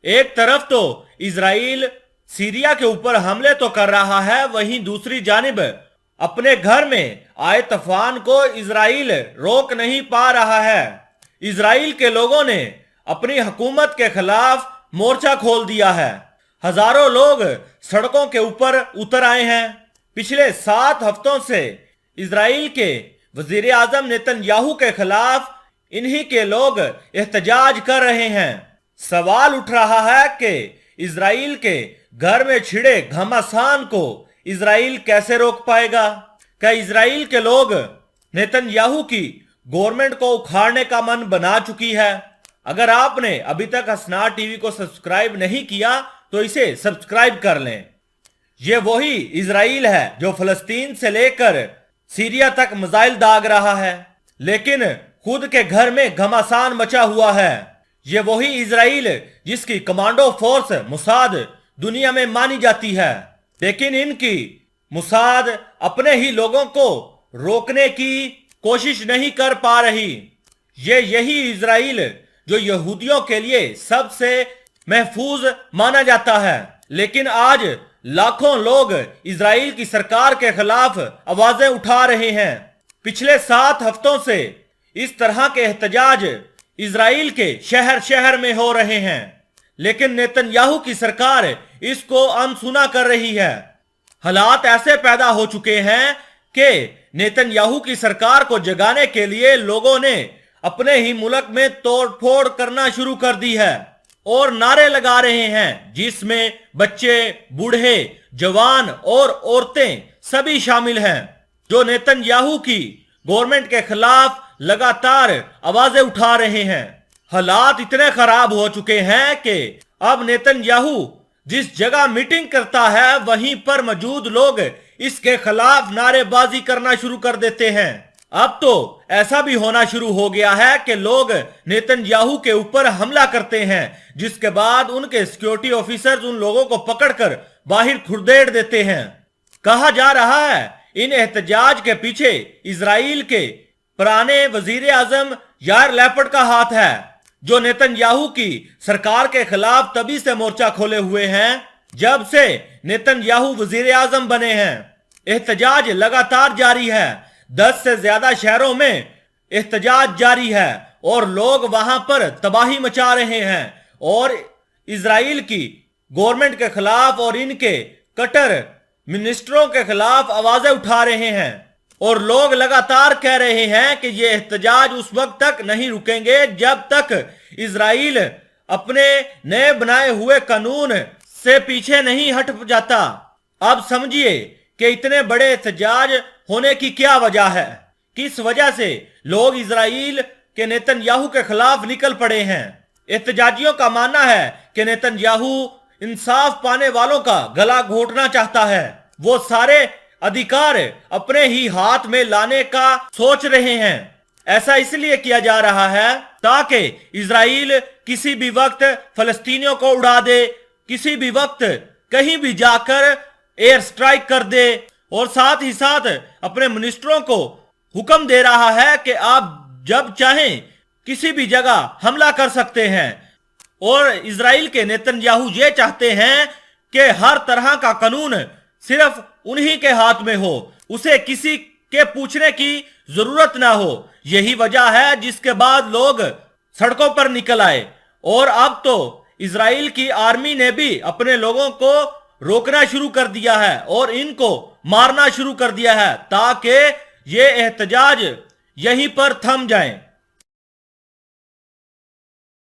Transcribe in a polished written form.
एक तरफ तो इजराइल सीरिया के ऊपर हमले तो कर रहा है, वहीं दूसरी जानिब अपने घर में आए तूफान को इजराइल रोक नहीं पा रहा है। इजराइल के लोगों ने अपनी हुकूमत के खिलाफ मोर्चा खोल दिया है। हजारों लोग सड़कों के ऊपर उतर आए हैं। पिछले 7 हफ्तों से इजराइल के वजीर आजम नेतन्याहू के खिलाफ इन्हीं के लोग एहतजाज कर रहे हैं। सवाल उठ रहा है कि इजराइल के घर में छिड़े घमासान को इजराइल कैसे रोक पाएगा? क्या इजराइल के लोग नेतन्याहू की गवर्नमेंट को उखाड़ने का मन बना चुकी है? अगर आपने अभी तक हसनार टीवी को सब्सक्राइब नहीं किया तो इसे सब्सक्राइब कर लें। ये वही इजराइल है जो फलस्तीन से लेकर सीरिया तक मिसाइल दाग रहा है, लेकिन खुद के घर में घमासान मचा हुआ है। ये वही इजराइल जिसकी कमांडो फोर्स मुसाद दुनिया में मानी जाती है, लेकिन इनकी मुसाद अपने ही लोगों को रोकने की कोशिश नहीं कर पा रही। ये यही इजराइल जो यहूदियों के लिए सबसे महफूज माना जाता है, लेकिन आज लाखों लोग इजराइल की सरकार के खिलाफ आवाजें उठा रहे हैं। पिछले 7 हफ्तों से इस तरह के एहतजाज इजराइल के शहर शहर में हो रहे हैं, लेकिन नेतन्याहू की सरकार इसको अनसुना कर रही है। हालात ऐसे पैदा हो चुके हैं कि नेतन्याहू की सरकार को जगाने के लिए लोगों ने अपने ही मुल्क में तोड़फोड़ करना शुरू कर दी है और नारे लगा रहे हैं, जिसमें बच्चे, बूढ़े, जवान और औरतें सभी शामिल हैं, जो नेतन्याहू की गवर्नमेंट के खिलाफ लगातार आवाजें उठा रहे हैं। हालात इतने खराब हो चुके हैं कि अब नेतन्याहू जिस जगह मीटिंग करता है वहीं पर मौजूद लोग इसके खिलाफ नारेबाजी करना शुरू कर देते हैं। अब तो ऐसा भी होना शुरू हो गया है कि लोग नेतन्याहू के ऊपर हमला करते हैं, जिसके बाद उनके सिक्योरिटी ऑफिसर्स उन लोगों को पकड़कर बाहर खुरदेड़ देते हैं। कहा जा रहा है इन एहतजाज के पीछे इजराइल के पुराने वजीर आजम यार लैपिड का हाथ है, जो नेतन्याहू की सरकार के खिलाफ तभी से मोर्चा खोले हुए हैं जब से नेतन्याहू वजीर आजम बने हैं। एहतजाज लगातार जारी है। 10 से ज्यादा शहरों में एहतजाज जारी है और लोग वहां पर तबाही मचा रहे हैं और इजराइल की गवर्नमेंट के खिलाफ और इनके कट्टर मिनिस्टरों के खिलाफ आवाजें उठा रहे हैं। और लोग लगातार कह रहे हैं कि ये एहतजाज उस वक्त तक नहीं रुकेंगे जब तक इजराइल अपने नए बनाए हुए कानून से पीछे नहीं हट जाता। अब समझिए कि इतने बड़े एहतजाज होने की क्या वजह है, किस वजह से लोग इजराइल के नेतन्याहू के खिलाफ निकल पड़े हैं। एहतजाजियों का मानना है कि नेतन्याहू इंसाफ पाने वालों का गला घोटना चाहता है। वो सारे अधिकार अपने ही हाथ में लाने का सोच रहे हैं। ऐसा इसलिए किया जा रहा है ताकि इजराइल किसी भी वक्त फलस्तीनियों को उड़ा दे, किसी भी वक्त कहीं भी जाकर एयर स्ट्राइक कर दे, और साथ ही साथ अपने मिनिस्टरों को हुक्म दे रहा है कि आप जब चाहें किसी भी जगह हमला कर सकते हैं। और इजराइल के नेतन्याहू ये चाहते हैं कि हर तरह का कानून सिर्फ उन्हीं के हाथ में हो, उसे किसी के पूछने की जरूरत ना हो। यही वजह है जिसके बाद लोग सड़कों पर निकल आए। और अब तो इजराइल की आर्मी ने भी अपने लोगों को रोकना शुरू कर दिया है और इनको मारना शुरू कर दिया है ताकि ये एहतजाज यहीं पर थम जाएं।